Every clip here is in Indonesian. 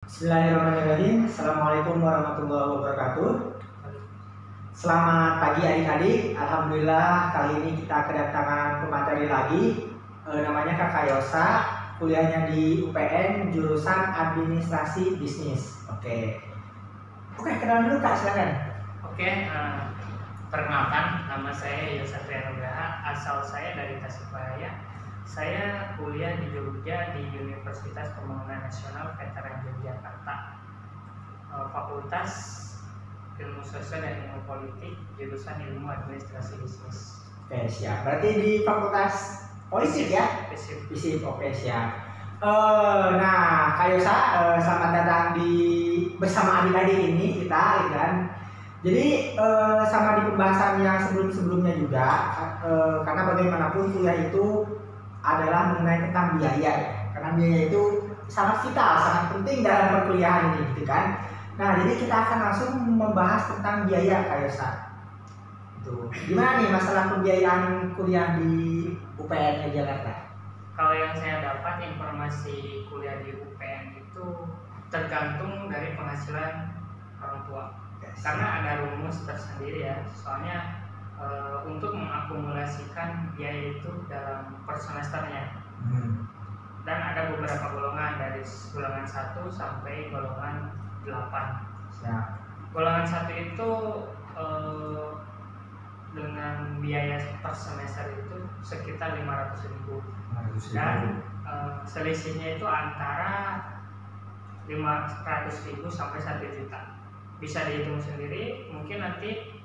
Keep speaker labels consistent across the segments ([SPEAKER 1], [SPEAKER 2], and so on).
[SPEAKER 1] Bismillahirrahmanirrahim. Assalamualaikum warahmatullahi wabarakatuh. Selamat pagi adik-adik. Alhamdulillah kali ini kita kedatangan pemateri lagi. Namanya Kakak Yosa. Kuliahnya di UPN jurusan Administrasi Bisnis. Oke, kenalan dulu Kak, silakan.
[SPEAKER 2] Perkenalkan, nama saya Yosa Trianugraha. Asal saya dari Tasikmalaya. Saya kuliah di Jogja di Universitas Pembangunan Nasional Veteran Yogyakarta, Fakultas Ilmu Sosial dan Ilmu Politik, jurusan Ilmu Administrasi Bisnis.
[SPEAKER 1] Oke, siap. Berarti di Fakultas Politik ya? Fisip. Oke, siap. Nah, Kak Yosa, selamat datang bersama adik-adik ini kita, kan? Jadi sama di pembahasan yang sebelum-sebelumnya juga, karena bagaimanapun kuliah itu adalah mengenai tentang biaya, karena biaya itu sangat vital, sangat penting dalam perkuliahan ini, gitu kan. Nah, jadi kita akan langsung membahas tentang biaya, Kak Yosa. Itu gimana nih masalah pembiayaan kuliah di UPN Jakarta?
[SPEAKER 2] Kalau yang saya dapat informasi kuliah di UPN itu tergantung dari penghasilan orang tua. Karena ada rumus tersendiri ya, soalnya untuk mengakumulasikan biaya itu dalam per semesternya. Dan ada beberapa golongan dari golongan 1 sampai golongan 8.
[SPEAKER 1] Ya.
[SPEAKER 2] Golongan 1 itu dengan biaya per semester itu sekitar 500.000. Dan selisihnya itu antara 500.000 sampai 1 juta. Bisa dihitung sendiri, mungkin nanti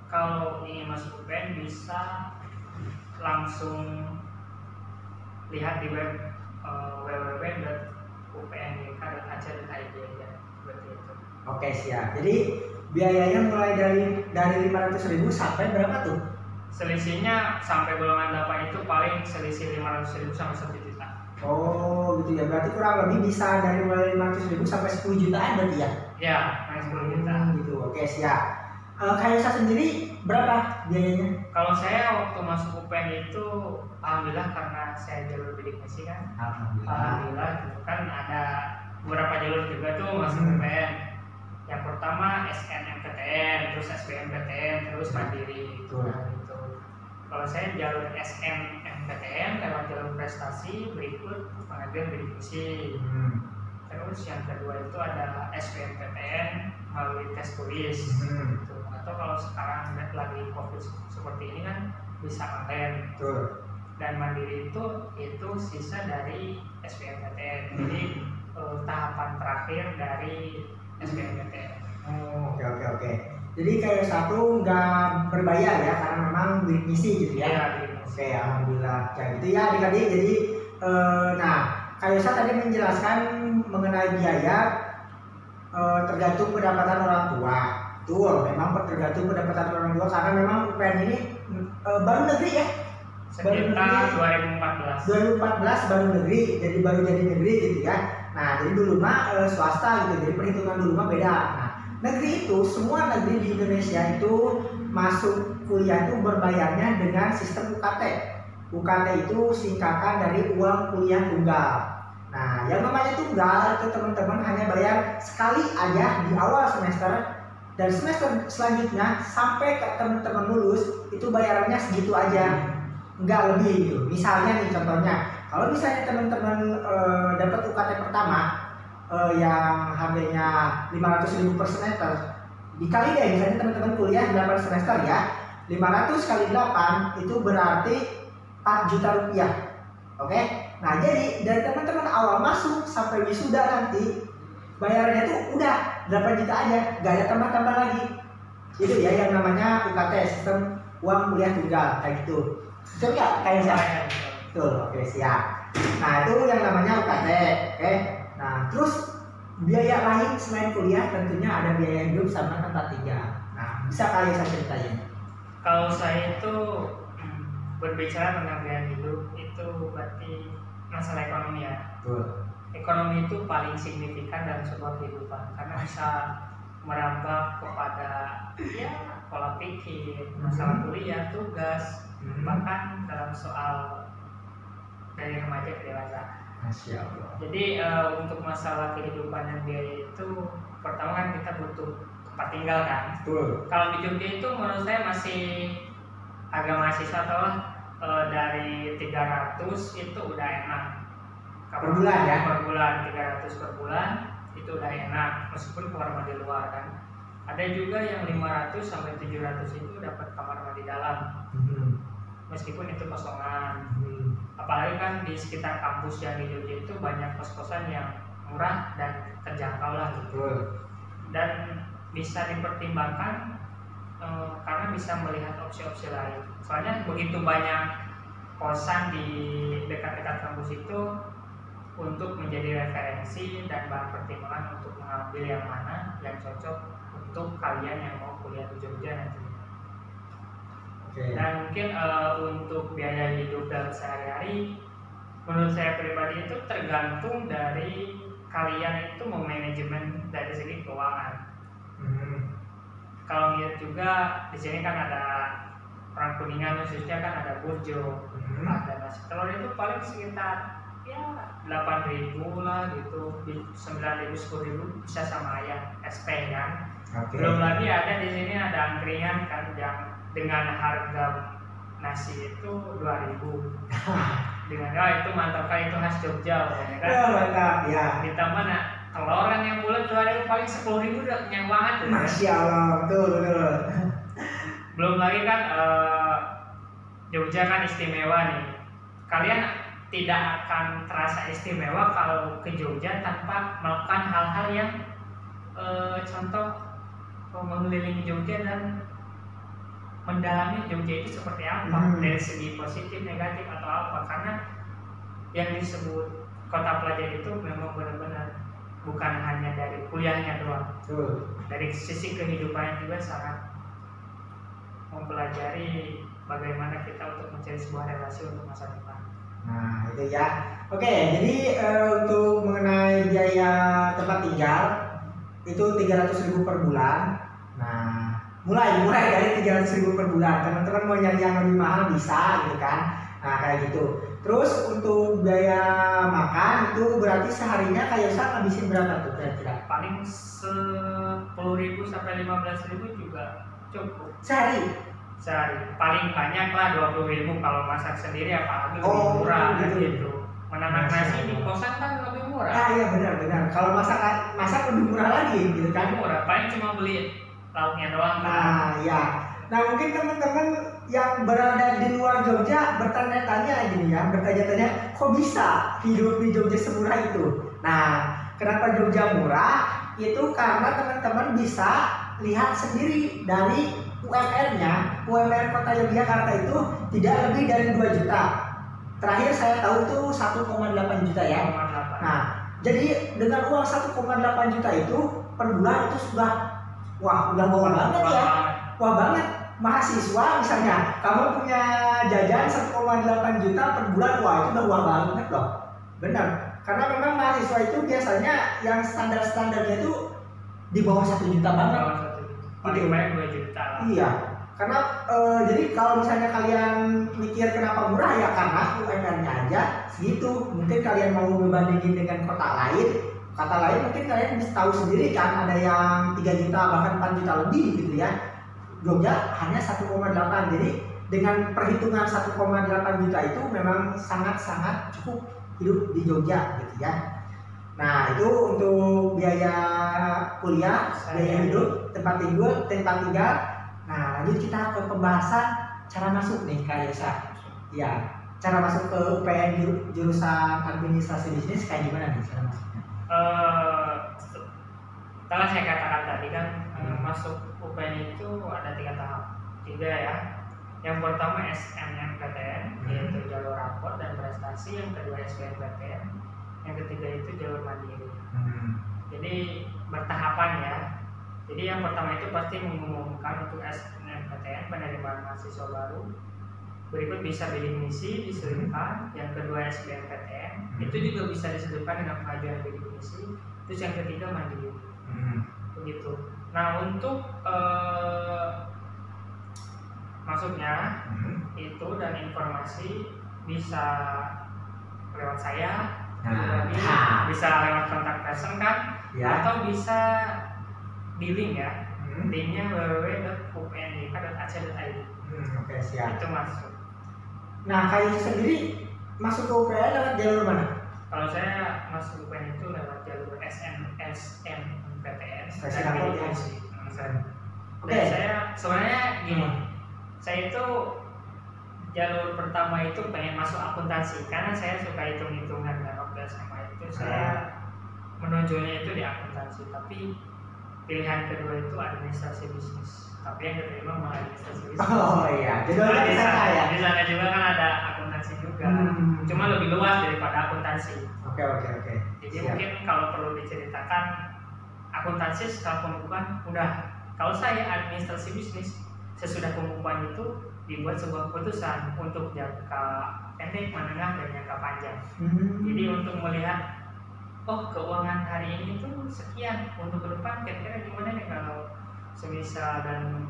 [SPEAKER 2] kalau ingin masuk UPN bisa langsung lihat di web www.upnjk.ac.id aja, seperti itu.
[SPEAKER 1] Oke, siap. Jadi biayanya mulai dari 500.000 sampai berapa tuh?
[SPEAKER 2] Selisihnya sampai golongan 8 itu paling selisih 500.000 sampai 1 juta.
[SPEAKER 1] Oh, gitu ya. Berarti kurang lebih bisa dari mulai 500.000 sampai 10 jutaan berarti ya?
[SPEAKER 2] Ya, naik 10 juta.
[SPEAKER 1] Gitu. Oke, siap. Kak Yosa sendiri berapa biayanya?
[SPEAKER 2] Kalau saya waktu masuk UPN itu alhamdulillah, karena saya jalur bidik misi kan. Alhamdulillah gitu kan, ada beberapa jalur juga tuh masuk UPN. Yang pertama SNMPTN, terus SBMPTN, terus mandiri gitu. Kalau saya jalur SNMPTN lewat jalur prestasi, berikut pengajuan bidik misi. Terus yang kedua itu ada SBMPTN melalui tes tulis gitu. Atau kalau sekarang lagi COVID seperti ini kan bisa online. Dan mandiri itu sisa dari SBMPTN. Jadi tahapan terakhir dari SBMPTN.
[SPEAKER 1] Oke. Jadi kayak satu nggak berbayar ya, karena memang bidik misi gitu ya?
[SPEAKER 2] Iya,
[SPEAKER 1] Oke, alhamdulillah. Ya gitu ya adik-adik. Jadi nah, Kak Yosa tadi menjelaskan mengenai biaya tergantung pendapatan orang tua. Betul, memang tergantung pendapatan orang tua, karena memang UPN ini baru negeri ya.
[SPEAKER 2] Sekitar
[SPEAKER 1] 2014 baru negeri, jadi baru jadi negeri gitu ya. Nah, jadi dulu mah swasta gitu, jadi perhitungan dulu mah beda. Nah, negeri itu, semua negeri di Indonesia itu masuk kuliah itu berbayarnya dengan sistem UKT. UKT itu singkatan dari uang kuliah tunggal. Nah, yang namanya tunggal itu teman-teman hanya bayar sekali aja di awal semester, dan semester selanjutnya sampai ke teman-teman lulus itu bayarannya segitu aja, nggak lebih gitu. Misalnya nih contohnya, kalau misalnya teman-teman dapat UKT pertama yang harganya 500.000 per semester, dikali deh misalnya teman-teman kuliah 8 semester ya, 500 kali 8 itu berarti 4 juta rupiah. Oke? Nah, jadi dari teman-teman awal masuk sampai wisuda nanti bayarnya tuh udah 8 juta aja, gak ada tambah-tambah lagi. Itu ya yang namanya UKT, sistem uang kuliah tunggal, kayak gitu. Betul nggak? Kayak saya. Betul. Oke, siap. Nah, itu yang namanya UKT. Oke. Nah, terus biaya lain selain kuliah tentunya ada biaya hidup sama tempat tinggal. Nah, bisa kalian saya ceritain?
[SPEAKER 2] Kalau saya itu berbicara tentang biaya hidup itu berarti masalah ekonomi ya. Ekonomi itu paling signifikan dalam sebuah kehidupan, karena bisa merambah kepada ya pola pikir, masalah kuliah, tugas, bahkan dalam soal dari remaja ke dewasa.
[SPEAKER 1] Masya Allah.
[SPEAKER 2] Jadi untuk masalah kehidupan dan biaya itu, pertama kan kita butuh tempat tinggal kan.
[SPEAKER 1] Betul.
[SPEAKER 2] Kalau di Jogja itu menurut saya masih agak mahasiswa atau dari 300 itu udah enak.
[SPEAKER 1] Per bulan ya?
[SPEAKER 2] Per bulan 300 per bulan itu udah enak, meskipun kamar mandi luar kan. Ada juga yang 500 sampai 700 itu dapat kamar mandi dalam. Meskipun itu kosongan. Apalagi kan di sekitar kampus yang di Jogja itu banyak kos-kosan yang murah dan terjangkau lah gitu. Dan bisa dipertimbangkan karena bisa melihat opsi-opsi lain. Soalnya begitu banyak kosan di dekat-dekat kampus itu untuk menjadi referensi dan bahan pertimbangan untuk mengambil yang mana yang cocok untuk kalian yang mau kuliah di Jogja nanti. Dan mungkin untuk biaya hidup dalam sehari-hari, menurut saya pribadi itu tergantung dari kalian itu memanajemen dari segi keuangan. Kalau lihat juga di sini kan ada orang Kuningan, khususnya kan ada burjo, ada nasi telur itu paling sekitar ya 8.000 lah gitu, 9.000 10.000 bisa sama ayam SP kan. Belum lagi ada di sini ada angkringan kan yang dengan harga nasi itu 2.000 dengan itu mantap kan, itu khas Jogja ya kan.
[SPEAKER 1] Mantap ya.
[SPEAKER 2] Ditambah telur kan yang bulat 2.000 paling 10.000 udah kenyang banget tuh.
[SPEAKER 1] Masya Allah, betul.
[SPEAKER 2] Belum lagi kan Jogja kan istimewa nih. Kalian tidak akan terasa istimewa kalau ke Jogja tanpa melakukan hal-hal yang contoh mengelilingi Jogja dan mendalami Jogja itu seperti apa dari segi positif, negatif atau apa. Karena yang disebut kota pelajar itu memang benar-benar bukan hanya dari kuliahnya doang. Dari sisi kehidupannya juga sangat mempelajari bagaimana kita untuk mencari sebuah relasi untuk masa depan.
[SPEAKER 1] Nah itu ya. Oke, jadi untuk mengenai biaya tempat tinggal itu 300.000 per bulan. Nah mulai dari 300.000 per bulan. Teman-teman mau nyari yang lebih mahal bisa gitu kan. Nah kayak gitu. Terus untuk biaya makan itu berarti seharinya kayak Ustaz ngabisin berapa tuh kira-kira?
[SPEAKER 2] Paling 10.000 sampai 15.000 juga cukup.
[SPEAKER 1] Sehari
[SPEAKER 2] paling banyak lah 20.000 kalau masak sendiri, apalagi lebih murah gitu. Menanam nasi di kosan kan lebih murah.
[SPEAKER 1] Iya benar. Kalau masak lebih murah lagi gitu kan.
[SPEAKER 2] Murah, paling cuma beli lauknya doang kan.
[SPEAKER 1] Nah ya. Nah mungkin teman-teman yang berada di luar Jogja bertanya-tanya gini ya, bertanya-tanya kok bisa hidup di Jogja semurah itu. Nah kenapa Jogja murah? Itu karena teman-teman bisa lihat sendiri dari UMR-nya. UMR Kota Yogyakarta itu tidak lebih dari 2 juta. Terakhir saya tahu itu 1,8 juta ya. Nah, jadi dengan uang 1,8 juta itu per bulan itu sudah udah murah banget ya. Wah banget. Mahasiswa misalnya, kamu punya jajan 1,8 juta per bulan, wah itu udah wah banget loh. Benar. Karena memang mahasiswa itu biasanya yang standar-standarnya itu di bawah 1 juta banget.
[SPEAKER 2] Paling banyak 2 juta lah.
[SPEAKER 1] Iya. Karena jadi kalau misalnya kalian mikir kenapa murah ya karena UMR-nya aja segitu. Mungkin kalian mau membandingin dengan kota lain mungkin kalian bisa tahu sendiri kan, ada yang 3 juta bahkan 4 juta lebih gitu ya. Jogja hanya 1,8. Jadi dengan perhitungan 1,8 juta itu memang sangat-sangat cukup hidup di Jogja gitu ya. Nah itu untuk biaya kuliah, biaya hidup, tempat tinggal. Nah lanjut kita ke pembahasan cara masuk nih Kak Yesa. Ya, cara masuk ke UPN jurusan administrasi bisnis kayak gimana nih cara masuknya?
[SPEAKER 2] Setelah saya katakan tadi kan masuk UPN itu ada 3 tahap, 3 ya. Yang pertama SNMPTN, yaitu jalur rapor dan prestasi. Yang kedua SBMPTN, yang ketiga itu jalur mandiri. Jadi bertahapan ya. Jadi yang pertama itu pasti mengumumkan untuk SNMPTN penerimaan mahasiswa baru. Berikut bisa bidik misi diselipkan. Yang kedua SBMPTN, itu juga bisa diselipkan dengan pengajuan bidik misi. Terus yang ketiga mandiri. Begitu. Nah untuk masuknya itu dan informasi bisa lewat saya pribadi, bisa lewat kontak person kan, atau bisa di link ya, linknya www.upndk.ac.id.
[SPEAKER 1] Oke, siap.
[SPEAKER 2] Itu masuk.
[SPEAKER 1] Nah, kayu sendiri masuk ke UPN lewat jalur mana?
[SPEAKER 2] Kalau saya masuk UPN itu lewat jalur SNMPTN.
[SPEAKER 1] Seleksi rapor ya.
[SPEAKER 2] Oke. Saya sebenarnya gini, saya itu jalur pertama itu pengen masuk akuntansi karena saya suka hitung-hitungan dan waktu SMA itu saya menonjolnya itu di akuntansi, tapi pilihan kedua itu administrasi bisnis, tapi yang keterima malah administrasi bisnis.
[SPEAKER 1] Oh iya, jadi
[SPEAKER 2] di sana juga kan ada akuntansi juga, cuma lebih luas daripada akuntansi.
[SPEAKER 1] Oke.
[SPEAKER 2] Jadi mungkin kalau perlu diceritakan akuntansi setelah pembukuan udah. Kalau saya administrasi bisnis, sesudah pembukuan itu dibuat sebuah keputusan untuk jangka pendek, menengah, dan jangka panjang. Jadi untuk melihat, oh keuangan hari ini tuh sekian, untuk ke depan kira-kira gimana nih kalau semisal dan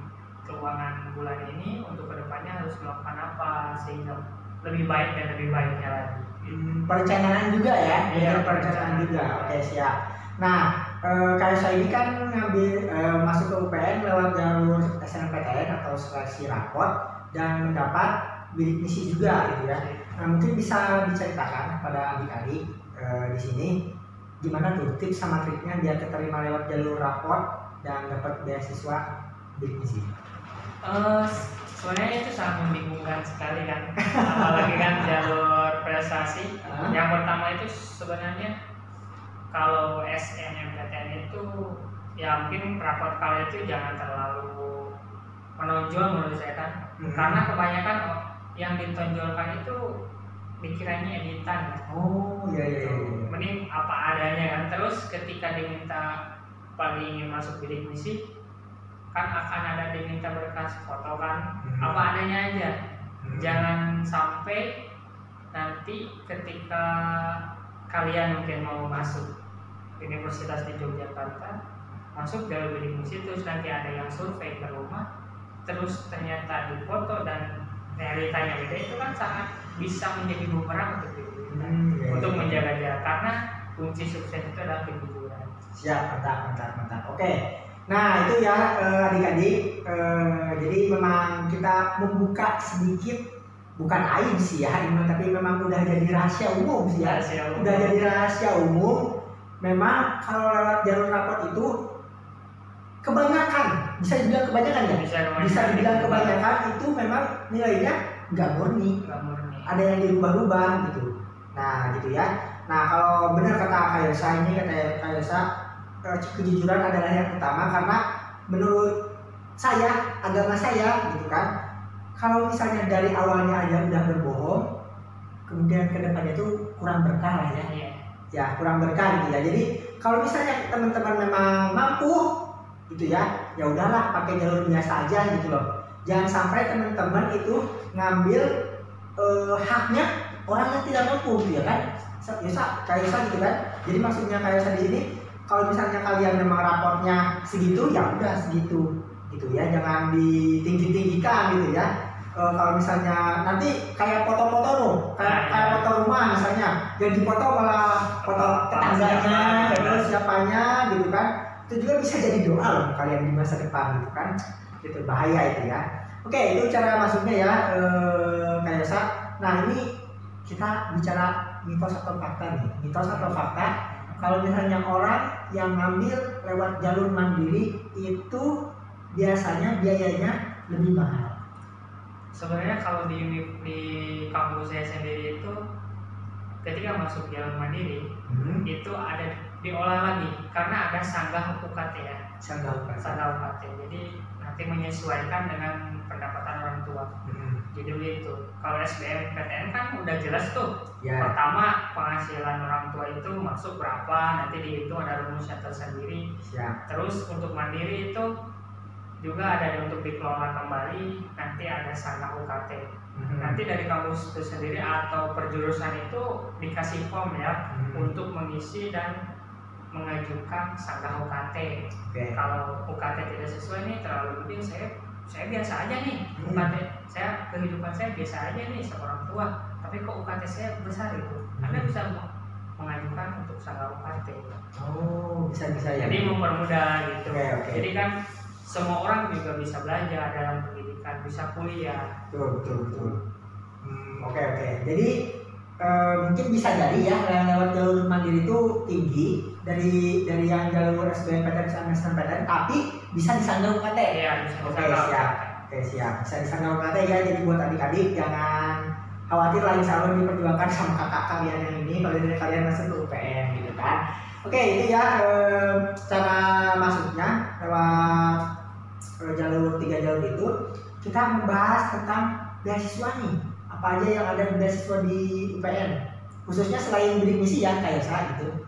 [SPEAKER 2] keuangan bulan ini untuk kedepannya harus melakukan apa sehingga lebih baik dan lebih baiknya lagi.
[SPEAKER 1] Perencanaan juga ya?
[SPEAKER 2] Iya,
[SPEAKER 1] perencanaan juga. Oke, siap. Nah, kayak saya ini kan ngambil masuk ke UPN lewat jalur SNMPTN atau seleksi rapor dan mendapat bidik misi juga gitu ya. Nah, mungkin bisa diceritakan kepada adik-adik di sini gimana tuh tips sama triknya biar keterima lewat jalur rapor dan dapat beasiswa bidik misi.
[SPEAKER 2] Sebenarnya itu sangat membingungkan sekali kan, apalagi kan jalur prestasi. Yang pertama itu sebenarnya kalau SNMPTN itu ya mungkin rapor kalian itu jangan terlalu menonjol menurut saya kan, karena kebanyakan yang ditonjolkan itu dikiranya editan.
[SPEAKER 1] Iya.
[SPEAKER 2] Mending apa adanya kan. Terus ketika diminta paling ingin masuk bidik misi kan akan ada diminta berkas foto kan, apa adanya aja. Jangan sampai nanti ketika kalian mungkin mau masuk Universitas di Yogyakarta, masuk jalur bidik misi, terus nanti ada yang survei ke rumah, terus ternyata di foto dan realitanya beda, itu kan sangat bisa menjadi bumerang untuk diri kita, untuk menjaga jarak, karena kunci sukses itu adalah kejujuran.
[SPEAKER 1] Siap, mantap. Oke. Nah, itu ya adik-adik, jadi memang kita membuka sedikit, bukan aib sih ya, tapi memang udah jadi rahasia umum sih ya. Udah jadi rahasia umum. Memang kalau lewat jalur rapor itu kebanyakan, bisa dibilang kebanyakan ya? Bisa dibilang kebanyakan itu memang nilainya nggak murni. Ada yang dirubah-rubah gitu. Nah gitu ya. Nah kalau benar kata Kak Yosa ini, kata Kak Yosa, kejujuran adalah yang utama, karena menurut saya, agama saya gitu kan, kalau misalnya dari awalnya aja udah berbohong, kemudian kedepannya itu kurang berkah lah ya. Ya kurang berkah gitu ya. Jadi kalau misalnya teman-teman memang mampu gitu ya, ya udahlah pakai jalur biasa aja gitu loh. Jangan sampai teman-teman itu ngambil haknya orang yang tidak mampu gitu ya kan. Kayak gitu kan. Jadi maksudnya kayak di sini, kalau misalnya kalian memang raportnya segitu, ya udah segitu gitu ya. Jangan ditinggi-tinggikan gitu ya. Kalau misalnya nanti kayak foto-foto loh, kayak foto rumah misalnya, yang dipoto malah foto tetangganya, terus siapanya gitu kan, itu juga bisa jadi doa loh kalian di masa depan gitu kan, itu bahaya itu ya. Oke, itu cara masuknya ya, kayak Yosa. Nah ini kita bicara mitos atau fakta nih, mitos atau fakta. Kalau misalnya orang yang ngambil lewat jalur mandiri itu biasanya biayanya lebih mahal.
[SPEAKER 2] Sebenarnya kalau di kampus saya sendiri itu ketika masuk jalur mandiri itu ada diolah lagi karena ada sanggah UKT ya. Sanggah UKT. Jadi nanti menyesuaikan dengan pendapatan orang tua. Jadi begitu. Kalau SBMPTN kan udah jelas tuh. Pertama penghasilan orang tua itu masuk berapa, nanti dihitung, ada rumusnya tersendiri. Terus untuk mandiri itu juga ada untuk dikelola kembali, nanti ada sanggah UKT. Nanti dari kampus itu sendiri atau perjurusan itu dikasih form ya untuk mengisi dan mengajukan sanggah UKT. Kalau UKT tidak sesuai nih, terlalu gede, saya biasa aja nih UKT, saya kehidupan saya biasa aja nih seorang tua, tapi kok UKT saya besar itu. Anda bisa mengajukan untuk usaha UKT.
[SPEAKER 1] Oh, bisa ya.
[SPEAKER 2] Jadi mempermudah gitu.
[SPEAKER 1] Oke.
[SPEAKER 2] Jadi kan semua orang juga bisa belajar dalam pendidikan, bisa kuliah.
[SPEAKER 1] Betul. Oke. Jadi mungkin bisa jadi ya yang lewat jalur mandiri itu tinggi dari yang jalur SBMPTN sama SNMPTN, tapi bisa disandang UKT.
[SPEAKER 2] Iya, bisa.
[SPEAKER 1] Oke, siap. Bisa disandang UKT ya. Jadi buat adik-adik jangan khawatir lah, insya Allah diperjuangkan sama kakak kalian yang ini kalau dari kalian masuk ke UPN gitu kan. Oke, itu ya cara masuknya lewat jalur 3 jalur itu. Kita membahas tentang beasiswa nih, apa aja yang ada beasiswa di UPN, khususnya selain bidik misi ya kayak saya gitu.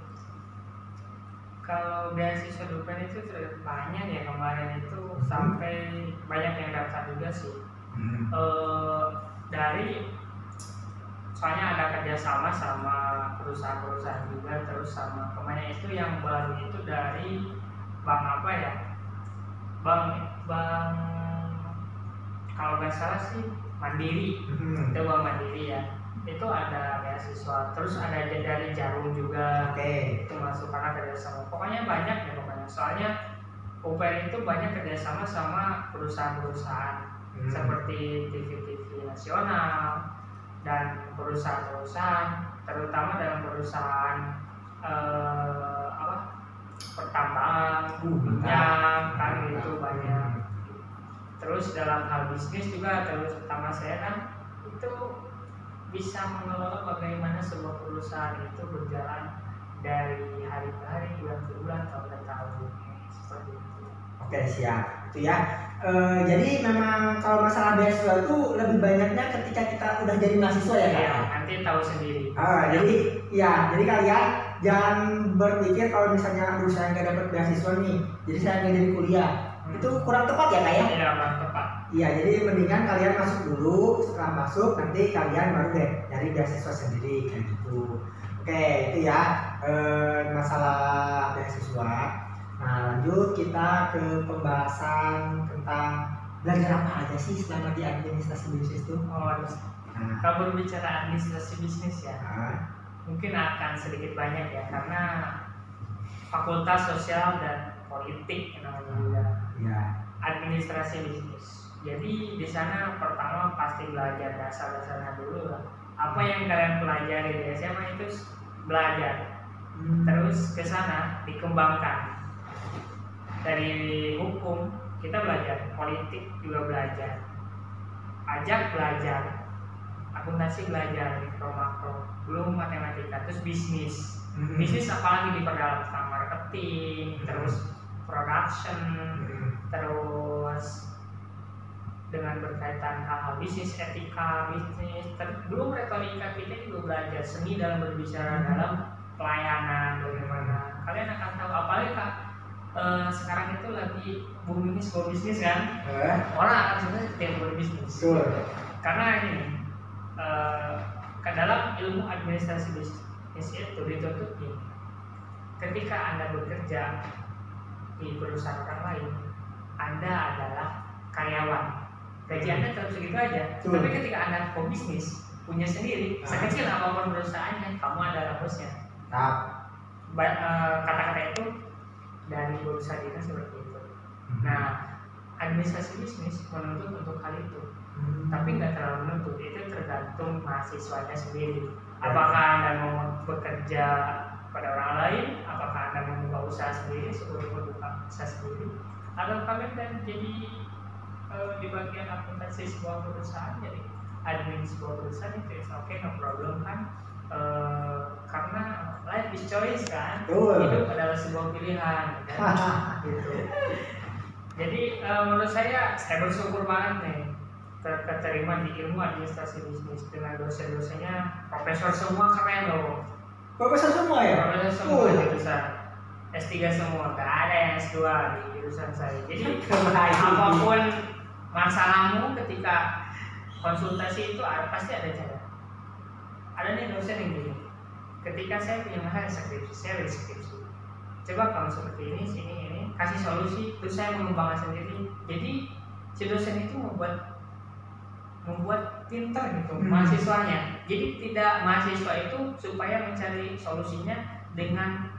[SPEAKER 2] Kalau beasiswa di UPN itu banyak ya, kemarin itu sampai banyak yang daftar juga sih. Dari soalnya ada kerjasama sama perusahaan-perusahaan juga, terus sama kemarin itu yang baru itu dari bank apa ya, bank kalau nggak salah sih Mandiri, itu bank Mandiri ya, itu ada beasiswa, terus ada dari Jarum juga, itu masuk karena kerjasama. Pokoknya banyak ya pokoknya, soalnya UPN itu banyak kerjasama sama perusahaan-perusahaan seperti TV-TV nasional dan perusahaan-perusahaan, terutama dalam perusahaan pertambangan, minyak kan itu banyak. Terus dalam hal bisnis juga, terutama saya kan itu bisa mengelola bagaimana sebuah perusahaan itu berjalan dari hari ke hari, bulan ke bulan, tahun ke tahun, seperti itu.
[SPEAKER 1] Oke, siap. Itu ya. Jadi memang kalau masalah beasiswa itu lebih banyaknya ketika kita udah jadi mahasiswa ya kan?
[SPEAKER 2] Iya, nanti tahu sendiri.
[SPEAKER 1] Jadi kalian jangan berpikir kalau misalnya saya nggak dapat beasiswa nih, jadi saya nggak jadi kuliah. Itu kurang tepat ya kak ya?
[SPEAKER 2] Iya, kurang tepat.
[SPEAKER 1] Iya, jadi mendingan kalian masuk dulu, setelah masuk nanti kalian baru deh dari beasiswa sendiri kayak gitu. Oke, itu ya masalah beasiswa. Nah, lanjut kita ke pembahasan tentang belajar apa aja sih selama di administrasi bisnis itu.
[SPEAKER 2] Kalau berbicara administrasi bisnis ya, mungkin akan sedikit banyak ya, karena fakultas sosial dan politik namanya juga. Administrasi bisnis. Jadi di sana pertama pasti belajar dasar-dasarnya dulu lah. Apa yang kalian pelajari di SMA itu belajar. Terus ke sana dikembangkan. Dari hukum kita belajar, politik juga belajar, pajak belajar, akuntansi belajar, mikro makro, belum matematika, terus bisnis. Bisnis apalagi diperdalam tentang marketing, terus production, terus dengan berkaitan hal-hal bisnis, etika bisnis, belum retorika kita juga belajar, seni dalam berbicara, dalam pelayanan bagaimana. Kalian akan tahu, apalagi kak sekarang itu lagi booming sebuah bisnis kan, orang akan suka setiap berbisnis. Karena ini ke dalam ilmu administrasi bisnis itu dituntut ini, ketika Anda bekerja di perusahaan orang lain, Anda adalah karyawan, gaji Anda tetap segitu aja. Tapi ketika Anda pebisnis, punya sendiri, sekecil apapun perusahaannya, kamu adalah bosnya. Kata-kata itu dari berusaha kita seperti itu. Nah, administrasi bisnis menuntut untuk hal itu, tapi nggak terlalu menuntut. Itu tergantung mahasiswanya sendiri. Apakah Anda mau bekerja pada orang lain, apakah Anda mau membuka usaha sendiri, sebelum membuka usaha sendiri, atau kalian dan jadi di bagian akuntansi sebuah perusahaan, jadi admin sebuah perusahaan, itu oke, no problem kan. Karena life is choice kan, hidup adalah sebuah pilihan kan? Gitu. Jadi menurut saya bersyukur banget nih keterima di ilmu administrasi bisnis dengan dosen-dosennya profesor semua, keren loh.
[SPEAKER 1] Profesor semua ya?
[SPEAKER 2] Profesor semua jurusan S3 semua, gak ada yang S2 di jurusan saya. Jadi apapun masalahmu ketika konsultasi itu pasti ada cara. Ada nih dosen yang gini, ketika saya punya masalah skripsi, saya skripsi, coba kamu seperti ini, kasih solusi, terus saya mengembangkan sendiri. Jadi si dosen itu membuat pinter gitu mahasiswanya. Jadi tidak mahasiswa itu supaya mencari solusinya dengan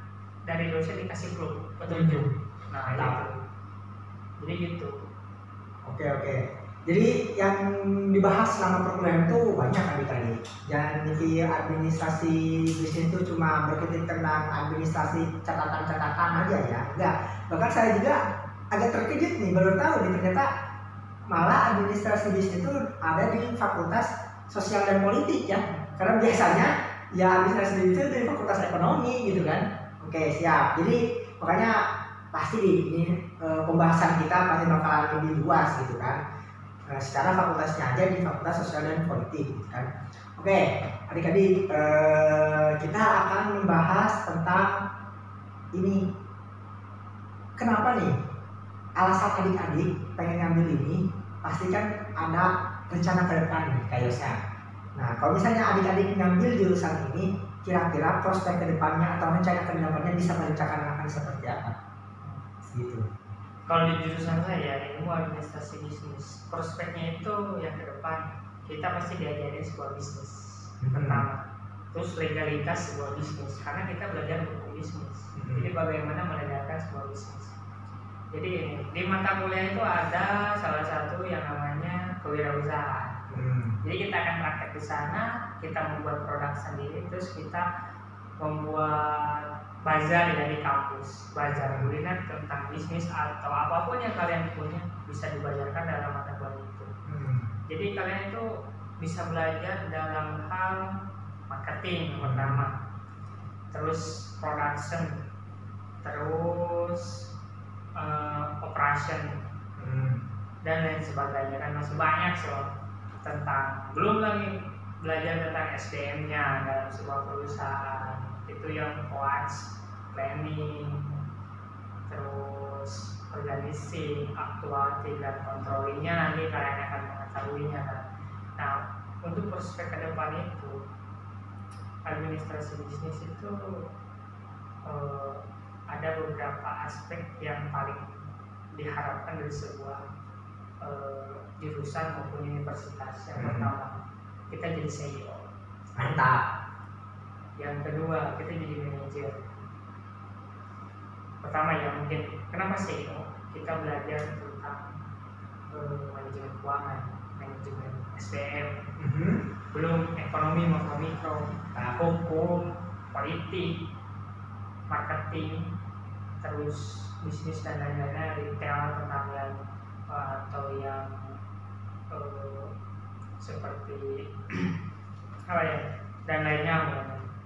[SPEAKER 2] dari dosen dikasih clue petunjuk. Nah itu. Jadi gitu.
[SPEAKER 1] Oke. Jadi yang dibahas selama perkuliahan itu banyak tadi. Jangan mikir administrasi bisnis itu cuma berkutik tentang administrasi catatan-catatan aja ya. Enggak. Bahkan saya juga agak terkejut nih, baru tahu nih ternyata malah administrasi bisnis itu ada di Fakultas Sosial dan Politik ya. Karena biasanya ya administrasi bisnis itu dari Fakultas Ekonomi gitu kan. Oke, siap. Jadi makanya pasti ini pembahasan kita pasti bakalan lebih luas gitu kan. Secara fakultasnya aja di Fakultas Sosial dan Politik gitu kan. Oke, adik-adik kita akan membahas tentang ini. Kenapa nih alasan adik-adik pengen ngambil ini? Pasti kan ada rencana ke depan nih kayak Yosya. Nah, kalau misalnya adik-adik ngambil jurusan ini, kira-kira prospek ke depannya atau rencana ke depannya bisa merencanakan seperti apa? Gitu.
[SPEAKER 2] Kalau di jurusan saya ilmu administrasi bisnis, prospeknya itu yang ke depan kita pasti diajarin sebuah bisnis pertama, terus legalitas sebuah bisnis karena kita belajar hukum bisnis. Jadi bagaimana melegalkan sebuah bisnis. Jadi di mata kuliah itu ada salah satu yang namanya kewirausahaan. Jadi kita akan praktek di sana, kita membuat produk sendiri, terus kita membuat bazar ya di kampus, bazar kuliner tentang bisnis atau apapun yang kalian punya bisa dibajarkan dalam mata kuliah itu. Jadi kalian itu bisa belajar dalam hal marketing pertama, terus production, terus operation dan lain sebagainya, kan masih banyak tentang, belum lagi belajar tentang SDM-nya dalam sebuah perusahaan itu yang coach, planning, terus organizing, actuating dan controllingnya nanti kalian akan mengetahuinya kan. Nah untuk prospek ke depan itu administrasi bisnis itu ada beberapa aspek yang paling diharapkan dari sebuah jurusan maupun universitas. Yang pertama, kita jadi CEO.
[SPEAKER 1] Mantap.
[SPEAKER 2] Yang kedua, kita jadi manajer. Pertama ya mungkin, kenapa CEO? Kita belajar tentang manajemen keuangan, manajemen SDM, belum ekonomi maupun mikro, hukum, politik, marketing, terus bisnis dan lain-lainnya, retail tentang yang atau yang seperti apa ya dan lainnya.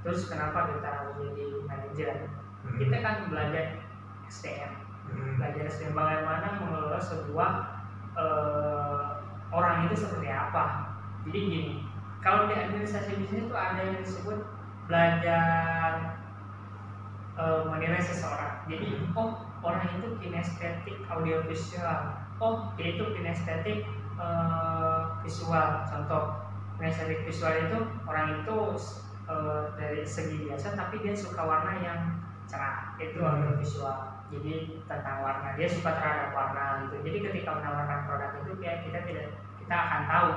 [SPEAKER 2] Terus kenapa kita harus jadi manajer? Kita kan belajar SDM, belajar SDM bagaimana mengelola sebuah orang itu seperti apa. Jadi gini, kalau di administrasi bisnis itu ada yang disebut belajar menilai seseorang. Jadi orang itu kinestetik audiovisual, dia itu kinestetik visual. Contoh kinestetik visual itu orang itu dari segi biasa tapi dia suka warna yang cerah, itu audiovisual. Jadi tentang warna, dia suka terhadap warna gitu. Jadi ketika menawarkan produk itu kita akan tahu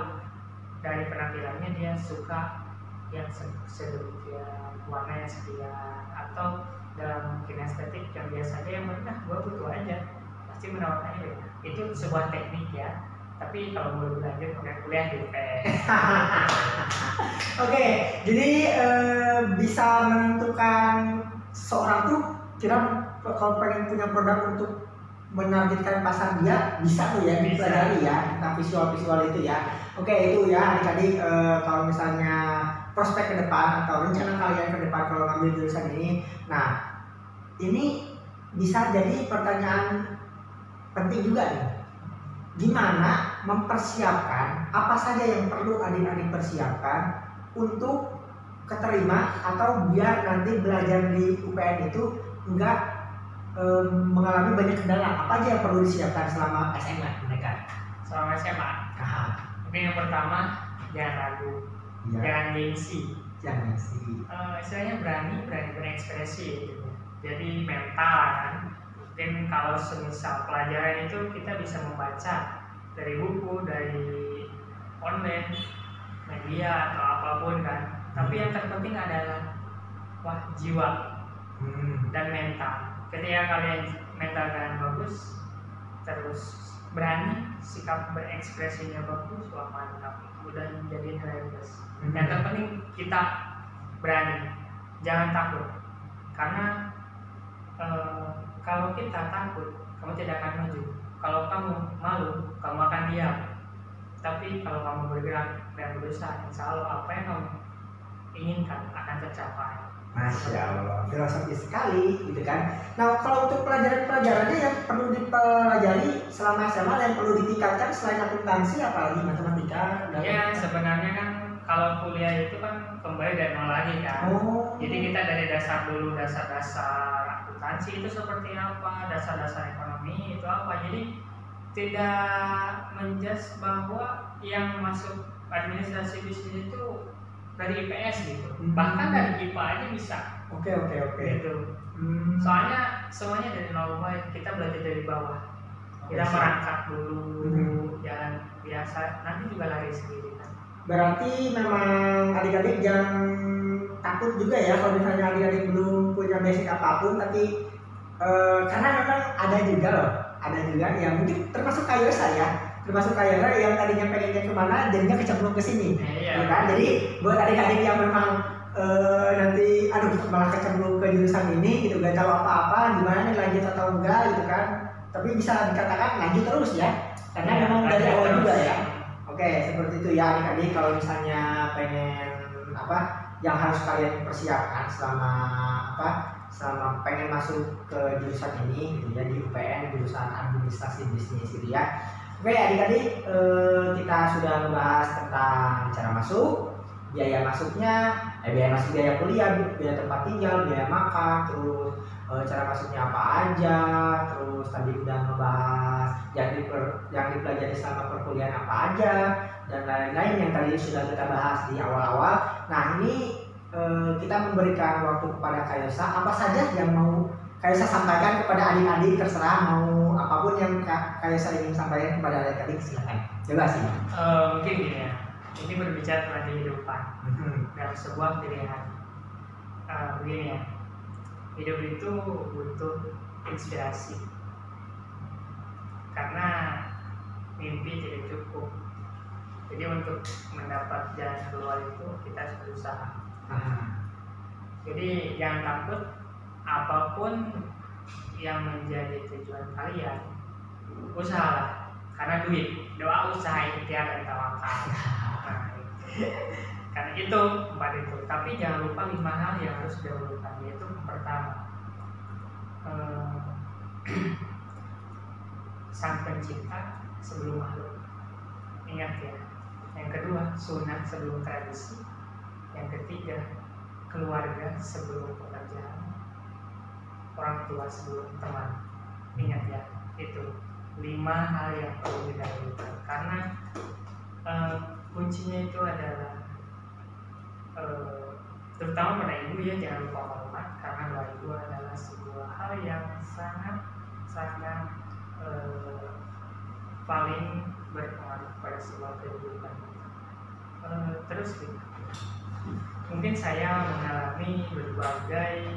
[SPEAKER 2] dari penampilannya dia suka yang sedemikian, warna yang sekian, atau dalam kinestetik yang biasanya yang mana gua butuh aja, pasti menawarkannya beda. Itu sebuah teknik ya, tapi kalau mau lanjut kuliah di UPN.
[SPEAKER 1] Oke, jadi bisa menentukan seorang tuh kira kalau pengen punya produk untuk menargetkan pasar dia bisa tuh ya dipelajari ya tentang visual itu ya. Oke, itu ya adik-adik, kalau misalnya prospek ke depan atau rencana kalian ke depan kalau ngambil jurusan ini. Nah, ini bisa jadi pertanyaan penting juga nih. Gimana mempersiapkan, apa saja yang perlu adik-adik persiapkan untuk keterima atau biar nanti belajar di UPN itu enggak mengalami banyak kendala. Apa aja yang perlu disiapkan selama SMA mereka?
[SPEAKER 2] Selama SMA. Mungkin yang pertama, jangan ragu, jangan gengsi. Istilahnya berani berekspresi gitu. Jadi mental kan. Dan kalau semisal pelajaran itu kita bisa membaca dari buku, dari online, media atau apapun kan. Tapi yang terpenting adalah jiwa dan mental. Ketika kalian mental kalian bagus, terus berani, sikap berekspresinya bagus, wah mantap, udah jadi drivers. Yang terpenting kita berani, jangan takut, karena kalau kita takut, kamu tidak akan maju. Kalau kamu malu, kamu akan diam. Tapi kalau kamu bergerak dan berusaha, insya Allah apa yang kamu inginkan akan tercapai.
[SPEAKER 1] Masya Allah, filosofis sekali gitu kan. Nah kalau untuk pelajaran-pelajarannya yang perlu dipelajari selama SMA yang perlu ditingkatkan selain akuntansi apalagi matematika?
[SPEAKER 2] Ya sebenarnya kan kalau kuliah itu kan kembali dari nol lagi kan. Jadi kita dari dasar dulu, dasar-dasar akuntansi itu seperti apa, dasar-dasar ekonomi itu apa. Jadi tidak menjudge bahwa yang masuk administrasi bisnis itu dari IPS gitu, bahkan dari IPA aja bisa.
[SPEAKER 1] Oke.
[SPEAKER 2] Gitu. Soalnya semuanya dari nol, kita belajar dari bawah. Kita merangkak dulu, jalan biasa, nanti juga lari sendiri kan.
[SPEAKER 1] Berarti memang adik-adik jangan takut juga ya kalau misalnya adik-adik belum punya basic apapun, tapi karena memang ada juga yang mungkin termasuk kayak saya. Termasuk kayak yang tadinya pengennya kemana jadinya kecemplung ke sini, ya kan? Jadi buat adik-adik yang memang nanti malah kecemplung ke jurusan ini gitu, gak tahu apa-apa gimana nih lanjut atau enggak gitu kan, tapi bisa dikatakan lanjut terus ya, karena memang dari awal juga ya. Oke, seperti itu ya adik-adik. Kalau misalnya pengen yang harus kalian persiapkan selama pengen masuk ke jurusan ini gitu ya, di UPN jurusan administrasi bisnis gitu ya. Oke adik-adik, kita sudah membahas tentang cara masuk, biaya masuknya, biaya kuliah, biaya tempat tinggal, biaya makan, terus cara masuknya apa aja, terus tadi udah membahas yang dipelajari selama perkuliahan apa aja, dan lain-lain yang tadi sudah kita bahas di awal-awal. Nah ini kita memberikan waktu kepada Kak Yosa, apa saja yang mau Kak Yosa sampaikan kepada adik-adik, terserah mau apapun yang Kak Yosa ingin sampaikan kepada adik-adik, silakan. Jelasin.
[SPEAKER 2] Mungkin gini ya, ini berbicara tentang kehidupan dan sebuah pilihan. Begini ya, hidup itu butuh inspirasi, karena mimpi tidak cukup. Jadi untuk mendapat jalan keluar itu kita harus berusaha. Jadi jangan takut, apapun yang menjadi tujuan kalian, usahalah, karena duit, doa, usaha, ikhtiar, dan tawakal. Karena itu 4 itu. Tapi jangan lupa 5 hal yang harus didahulukan, yaitu pertama, sang pencipta sebelum makhluk. Ingat ya. Yang kedua, sunat sebelum tradisi. Yang ketiga, keluarga sebelum pekerjaan. Orang tua sebelum teman. Ingat ya, itu 5 hal yang perlu didahulukan. Karena kuncinya itu adalah terutama pada ibu ya, jangan lupa hormat, karena doa ibu adalah sebuah hal yang sangat paling berpengaruh pada sebuah kehidupan. Terus mungkin saya mengalami berbagai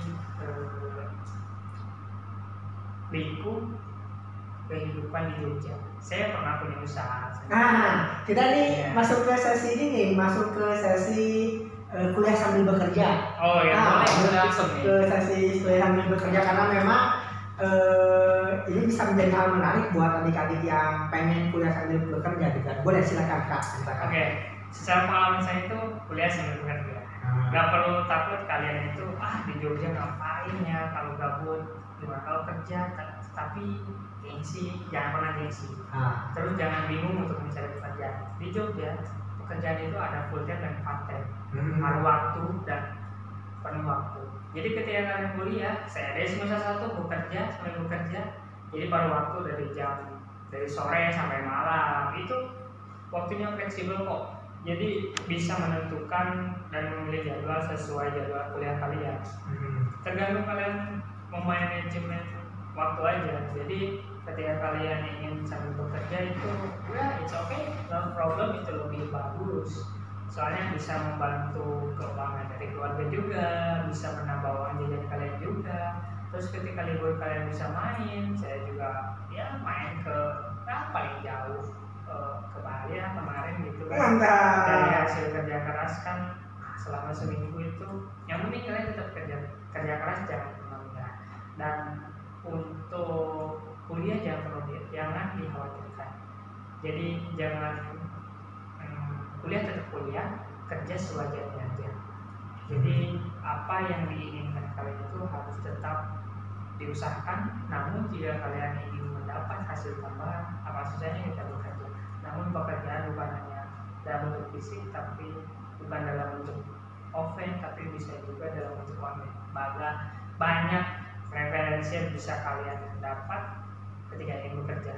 [SPEAKER 2] liku kehidupan di Jogja. Saya pernah punya usaha.
[SPEAKER 1] Kita nih masuk ke sesi ini nih, masuk ke sesi kuliah sambil bekerja.
[SPEAKER 2] Oh ya, boleh langsung nih.
[SPEAKER 1] Ke sesi kuliah sambil bekerja, karena memang ini bisa menjadi hal menarik buat adik-adik yang pengen kuliah sambil bekerja gitu. Boleh, silakan Kak.
[SPEAKER 2] Oke. Secara pengalaman saya itu kuliah sambil bekerja. Gak perlu takut kalian itu di Jogja ngapain ya kalau gabut. Gimana kalau kerja, tapi gengsi, jangan pernah gengsi. Terus jangan bingung untuk mencari pekerjaan. Di Jogja pekerjaan itu ada full time dan part time, paruh waktu dan penuh waktu. Jadi ketika kalian kuliah, saya dari semester 1 bekerja sambil bekerja. Jadi paruh waktu dari sore sampai malam, itu waktunya fleksibel kok. Jadi bisa menentukan dan memilih jadwal sesuai jadwal kuliah kalian. Tergantung kalian memanajemen waktu aja. Jadi ketika kalian ingin sambil bekerja itu ya it's okay, no problem, itu lebih bagus. soalnya bisa membantu keuangan dari keluarga juga, bisa menambah uang jajan kalian juga. Terus ketika libur kalian bisa main, saya juga ya main ke paling jauh ke Bali ya kemarin gitu kan.
[SPEAKER 1] Mantap.
[SPEAKER 2] Dari hasil kerja keras kan selama seminggu itu, yang penting kalian tetap kerja keras, jangan menyerah. Dan untuk kuliah jangan dikhawatirkan. Jadi jangan kuliah tetap kuliah, kerja sewajarnya aja. Jadi apa yang diinginkan kalian itu harus tetap diusahakan. Namun jika kalian ingin mendapat hasil tambahan, apa susahnya kita bekerja. Namun pekerjaan bukan hanya dalam bentuk fisik, tapi bukan dalam bentuk offline, tapi bisa juga dalam bentuk online. Banyak referensi yang bisa kalian dapat ketika ingin bekerja.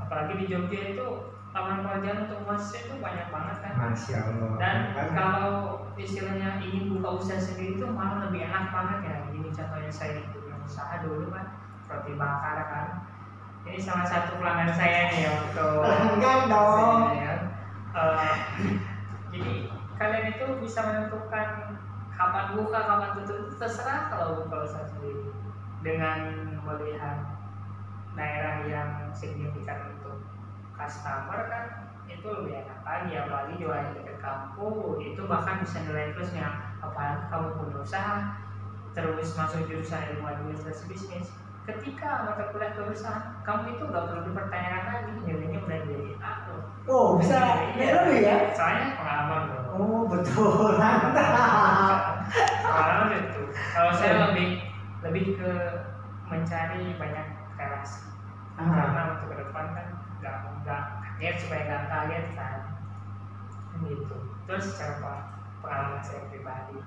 [SPEAKER 2] Apalagi di Jogja itu lapangan pekerjaan untuk mahasiswa itu banyak banget kan.
[SPEAKER 1] Masya Allah.
[SPEAKER 2] Dan kalau istilahnya ingin buka usaha sendiri itu malah lebih enak banget ya. Ini contohnya saya punya usaha dulu kan, roti bakar kan. Ini salah satu pelanggan saya nih waktu.
[SPEAKER 1] Enggak dong.
[SPEAKER 2] Jadi kalian itu bisa menentukan kapan buka, kapan tutup, itu terserah kalau buka usaha sendiri. Dengan melihat daerah yang signifikan untuk customer kan, itu lebih enak lagi. Apalagi jualan dekat kampung, itu bahkan bisa nilai plusnya. Apalagi kamu punya usaha terus masuk jurusan ilmu administrasi bisnis, ketika mata kuliah kejurusan kamu itu nggak perlu dipertanyakan lagi, nilainya udah jadi A loh.
[SPEAKER 1] Oh bisa lebih ya?
[SPEAKER 2] Soalnya pengalaman loh.
[SPEAKER 1] Oh betul.
[SPEAKER 2] Pengalaman itu. Kalau saya lebih ke mencari banyak relasi. Karena untuk ke depan kan nggak kaget, supaya nggak kaget kan gitu. Terus secara pengalaman saya pribadi,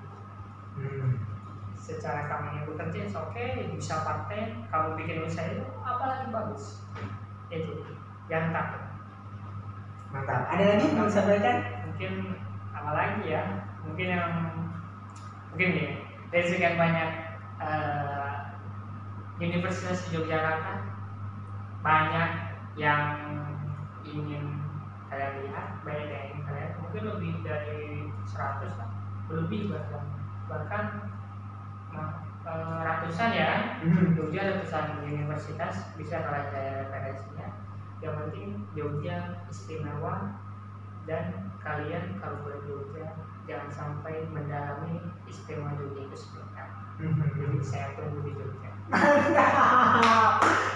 [SPEAKER 2] secara kamu yang bekerja oke, bisa part time, kamu bikin usaha itu apalagi bagus. Itu jangan takut.
[SPEAKER 1] Mantap. Ada lagi yang mau disampaikan?
[SPEAKER 2] Mungkin apa lagi ya, mungkin gini, dari sekian banyak universitas di Yogyakarta, banyak yang ingin kalian lihat, banyak yang ingin kalian, mungkin lebih dari 100 lah, lebih bahkan ratusan ya. Jogja ratusan universitas, bisa kalian cari referensinya. Yang penting Jogja istimewa, dan kalian kalau ke Jogja jangan sampai mendalami istimewa Jogja itu seperti apa. Jadi saya tunggu di Jogja.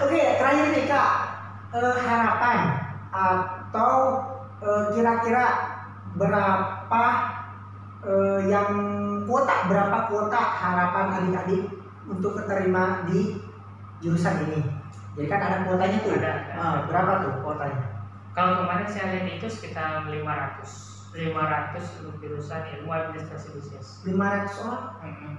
[SPEAKER 1] Oke, terakhir nih Kak, harapan atau kira-kira berapa berapa kuota harapan adik-adik untuk keterima di jurusan ini? Jadi kan ada kuotanya tuh.
[SPEAKER 2] Ada.
[SPEAKER 1] Berapa tuh kuotanya?
[SPEAKER 2] Kalau kemarin saya lihat itu sekitar 500 untuk jurusan ilmu administrasi bisnis.
[SPEAKER 1] 500 orang?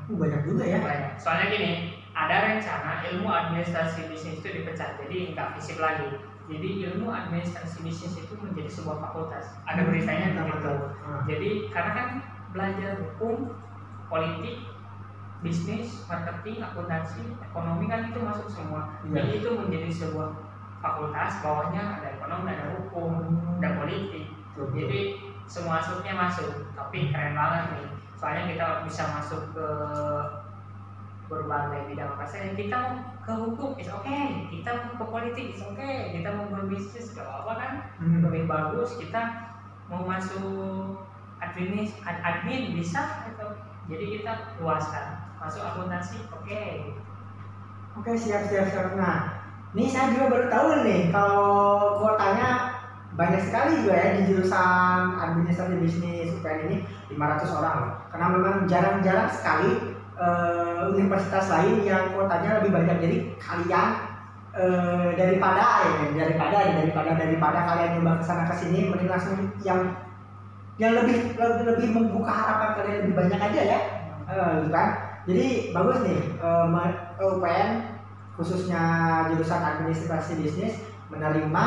[SPEAKER 1] Banyak juga ya.
[SPEAKER 2] Banyak. Soalnya gini, ada rencana ilmu administrasi bisnis itu dipecah, jadi nggak fisip lagi. Jadi ilmu administrasi bisnis itu menjadi sebuah fakultas. Ada beritanya begitu. Jadi karena kan belajar hukum, politik, bisnis, marketing, akuntansi, ekonomi kan itu masuk semua. Jadi itu menjadi sebuah fakultas, bawahnya ada ekonomi, ada hukum, ada politik. Jadi semua masuknya masuk. Tapi keren banget nih. Soalnya kita bisa masuk ke berbagai bidang apa saja. Kita mau ke hukum, is okay. Kita mau ke politik, is okay. Kita mau berbisnis, gak apa-apa kan? Lebih bagus. Kita mau masuk admin bisa gitu. Jadi kita luaskan. Masuk akuntansi, oke.
[SPEAKER 1] Oke, siap. Nah, ini saya juga baru tahu nih kalau kuotanya banyak sekali juga ya di jurusan administrasi bisnis UPN ini, 500 orang loh. Karena memang jarang-jarang sekali universitas lain yang kuotanya lebih banyak. Jadi kalian daripada kalian nyoba kesana kesini, mending langsung yang lebih membuka harapan kalian lebih banyak aja ya, gitu kan. Jadi bagus nih, UPN khususnya jurusan administrasi bisnis menerima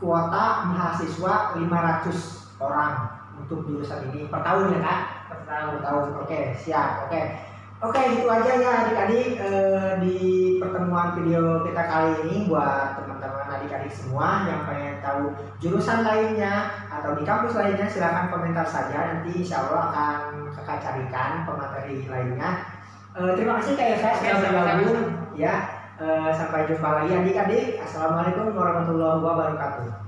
[SPEAKER 1] kuota mahasiswa 500 orang untuk jurusan ini per tahun ya kan? Per tahun. Oke, siap. Oke. Oke, gitu aja ya adik-adik di pertemuan video kita kali ini. Buat teman-teman adik-adik semua yang pengen tahu jurusan lainnya atau di kampus lainnya, silahkan komentar saja. Nanti insya Allah akan kakak carikan pemateri lainnya. Terima kasih Kak Eva sudah bergabung ya. Sampai jumpa lagi adik-adik. Assalamualaikum warahmatullahi wabarakatuh.